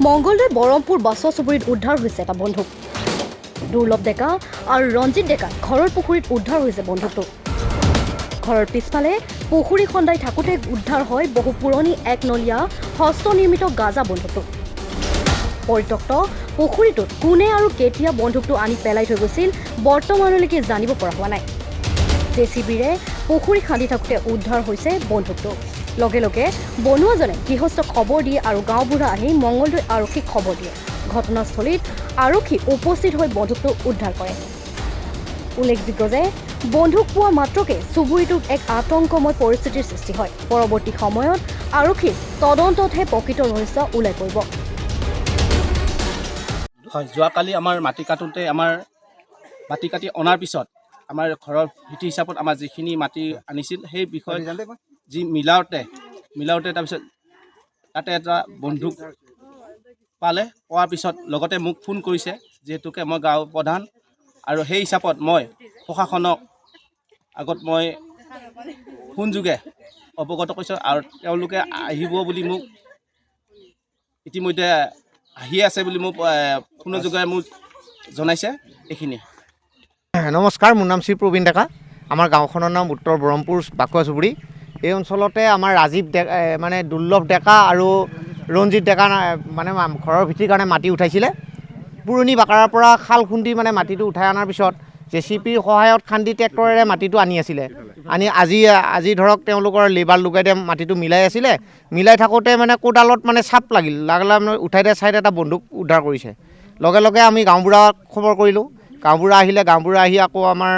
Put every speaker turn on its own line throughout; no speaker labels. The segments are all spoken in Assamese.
মঙ্গলদৈ বৰমপুৰ বাছৰ চুবুৰীত উদ্ধাৰ হৈছে এটা বন্দুক। দুৰ্লভ ডেকা আৰু ৰঞ্জিত ডেকা ঘৰৰ পুখুৰীত উদ্ধাৰ হৈছে বন্দুকটো। ঘৰৰ পিছফালে পুখুৰী খন্দাই থাকোঁতে উদ্ধাৰ হয় বহু পুৰণি একনলীয়া হস্তনিৰ্মিত গাজা বন্দুকটো। পৰিত্যক্ত পুখুৰীটোত কোনে আৰু কেতিয়া বন্দুকটো আনি পেলাই থৈ গৈছিল বৰ্তমানলৈকে জানিব পৰা হোৱা নাই। জেচিবিৰে পুখুৰী খান্দি থাকোঁতে উদ্ধাৰ হৈছে বন্দুকটো। লগে লগে বনুৱাজনে গৃহস্থক খবৰ দিয়ে আৰু গাঁওবুঢ়া আহি মঙ্গলদৈ আৰক্ষীক খবৰ দিয়ে। ঘটনাস্থলীত আৰক্ষী উপস্থিত হৈ বন্দুকটো উদ্ধাৰ কৰে। উল্লেখযোগ্য যে বন্দুক পোৱা মাত্ৰকে চুবুৰীটোত এক আতংকময় পৰিস্থিতিৰ সৃষ্টি হয়। পৰৱৰ্তী সময়ত আৰক্ষীৰ তদন্ততহে প্ৰকৃত ৰহস্য ওলাই পৰিব।
হয়, যোৱাকালি আমাৰ মাটি কাটি অনাৰ পিছত আমাৰ ঘৰৰ ভিত্তি হিচাপত আমাৰ যিখিনি মাটি আনিছিল সেই বিষয়ে যি মিলাওঁতে তাৰপিছত তাতে এটা বন্দুক পোৱাৰ পিছত লগতে মোক ফোন কৰিছে, যিহেতুকে মই গাঁও প্ৰধান আৰু সেই হিচাপত মই প্ৰশাসনক আগত মই ফোনযোগে অৱগত কৰিছোঁ আৰু তেওঁলোকে আহিব বুলি মোক ইতিমধ্যে আহি আছে বুলি মোক ফোনৰ যোগেৰে মোক জনাইছে। এইখিনি।
নমস্কাৰ, মোৰ নাম শ্ৰী প্ৰবীণ ডেকা। আমাৰ গাঁওখনৰ নাম উত্তৰ বৰমপুৰ বাকুৱা চুবুৰী। এই অঞ্চলতে আমাৰ ৰাজীৱ ডেকা মানে দুৰ্লভ ডেকা আৰু ৰঞ্জিত ডেকা মানে ঘৰৰ ভিত্তিৰ কাৰণে মাটি উঠাইছিলে। পুৰণি বাকাৰৰ পৰা খাল খুন্দি মানে মাটিটো উঠাই অনাৰ পিছত জেচিপিৰ সহায়ত খান্দি ট্ৰেক্টৰেৰে মাটিটো আনি আছিলে। আজি ধৰক তেওঁলোকৰ লেবাৰ লগাই দিয়ে মাটিটো মিলাই আছিলে। মিলাই থাকোঁতে মানে কোদালত মানে চাপ লাগলা উঠাই দিয়া চাইড এটা বন্দুক উদ্ধাৰ কৰিছে। লগে লগে আমি গাঁওবুঢ়াক খবৰ কৰিলোঁ। গাঁওবুঢ়া আহিলে, গাঁওবুঢ়া আহি আকৌ আমাৰ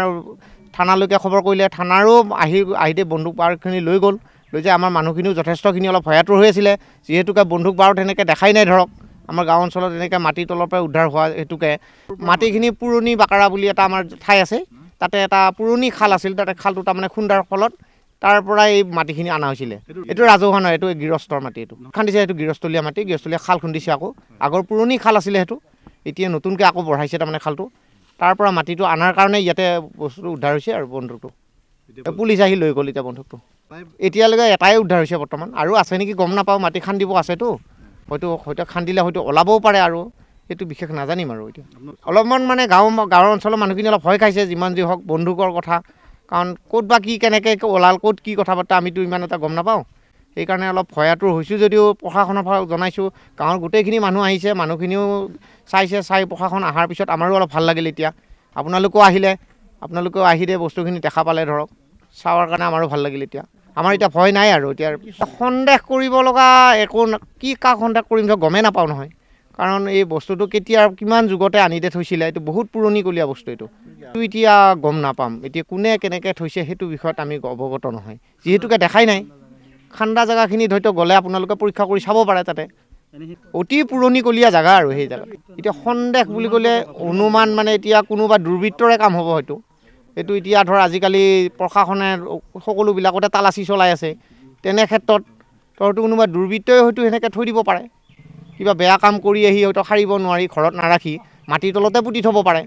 থানালৈকে খবৰ কৰিলে। থানাৰো আহি বন্দুক বাৰখিনি লৈ গ'ল। লৈ যায় আমাৰ মানুহখিনিও যথেষ্টখিনি অলপ ভয়াতুৰ হৈ আছিলে, যিহেতুকে বন্দুক বাৰু তেনেকৈ দেখাই নাই। ধৰক আমাৰ গাঁও অঞ্চলত এনেকৈ মাটিৰ তলৰ পৰা উদ্ধাৰ হোৱা হেতুকে মাটিখিনি পুৰণি বাকাৰা বুলি এটা আমাৰ ঠাই আছে, তাতে এটা পুৰণি খাল আছিল। তাতে খালটো তাৰমানে খুন্দাৰ ফলত তাৰ পৰা এই মাটিখিনি অনা হৈছিলে। এইটো ৰাজহুৱা নহয়, এইটো গৃহস্থৰ মাটি। এইটো খান্দিছে, সেইটো গৃহস্থলীয়া মাটি, গৃহস্থলীয়া খাল খুন্দিছে। আকৌ আগৰ পুৰণি খাল আছিলে সেইটো, এতিয়া নতুনকৈ আকৌ বঢ়াইছে তাৰমানে খালটো। তাৰ পৰা মাটিটো অনাৰ কাৰণে ইয়াতে বস্তুটো উদ্ধাৰ হৈছে আৰু বন্দুকটো পুলিচ আহি লৈ গ'ল। এতিয়া বন্দুকটো এতিয়ালৈকে এটাই উদ্ধাৰ হৈছে বৰ্তমান, আৰু আছে নেকি গম নাপাওঁ। মাটি খান্দিব আছেতো, হয়তো খান্দিলে হয়তো ওলাবও পাৰে, আৰু সেইটো বিশেষ নাজানিম। আৰু এতিয়া অলপমান মানে গাঁৱৰ অঞ্চলৰ মানুহখিনি অলপ ভয় খাইছে, যিমান যি হওক বন্দুকৰ কথা। কাৰণ ক'ত বা কি কেনেকৈ ওলাল, ক'ত কি কথা বাৰ্তা আমিতো ইমান এটা গম নাপাওঁ। সেইকাৰণে অলপ ভয়াতুৰ হৈছোঁ যদিও প্ৰশাসনৰ পৰা জনাইছোঁ। গাঁৱৰ গোটেইখিনি মানুহ আহিছে, মানুহখিনিও চাই প্ৰশাসন অহাৰ পিছত আমাৰো অলপ ভাল লাগিল। এতিয়া আপোনালোকেও আহি বস্তুখিনি দেখা পালে, ধৰক চাৱাৰ কাৰণে আমাৰো ভাল লাগিল। এতিয়া আমাৰ ভয় নাই আৰু। এতিয়া সন্দেহ কৰিব লগা একো কি কাক সন্দেহ কৰিম গমেই নাপাওঁ নহয়। কাৰণ এই বস্তুটো কেতিয়া কিমান যুগতে আনি দে থৈছিলে, এইটো বহুত পুৰণিকলীয়া বস্তু। এইটো এতিয়া গম নাপাম। এতিয়া কোনে কেনেকৈ থৈছে সেইটো বিষয়ত আমি অৱগত নহয়, যিহেতুকে দেখাই নাই। খান্দা জেগাখিনিত হয়তো গ'লে আপোনালোকে পৰীক্ষা কৰি চাব পাৰে। তাতে অতি পুৰণিকলীয়া জেগা আৰু সেই জেগাত এতিয়া সন্দেহ বুলি ক'লে অনুমান মানে এতিয়া কোনোবা দুৰ্বৃত্তৰে কাম হ'ব হয়তো। এইটো এতিয়া ধৰ আজিকালি প্ৰশাসনে সকলোবিলাকতে তালাচী চলাই আছে। তেনে ক্ষেত্ৰত হয়তো কোনোবা দুৰ্বৃত্তই হয়তো সেনেকৈ থৈ দিব পাৰে। কিবা বেয়া কাম কৰি আহি হয়তো সাৰিব নোৱাৰি, ঘৰত নাৰাখি মাটিৰ তলতে পুতি থ'ব পাৰে।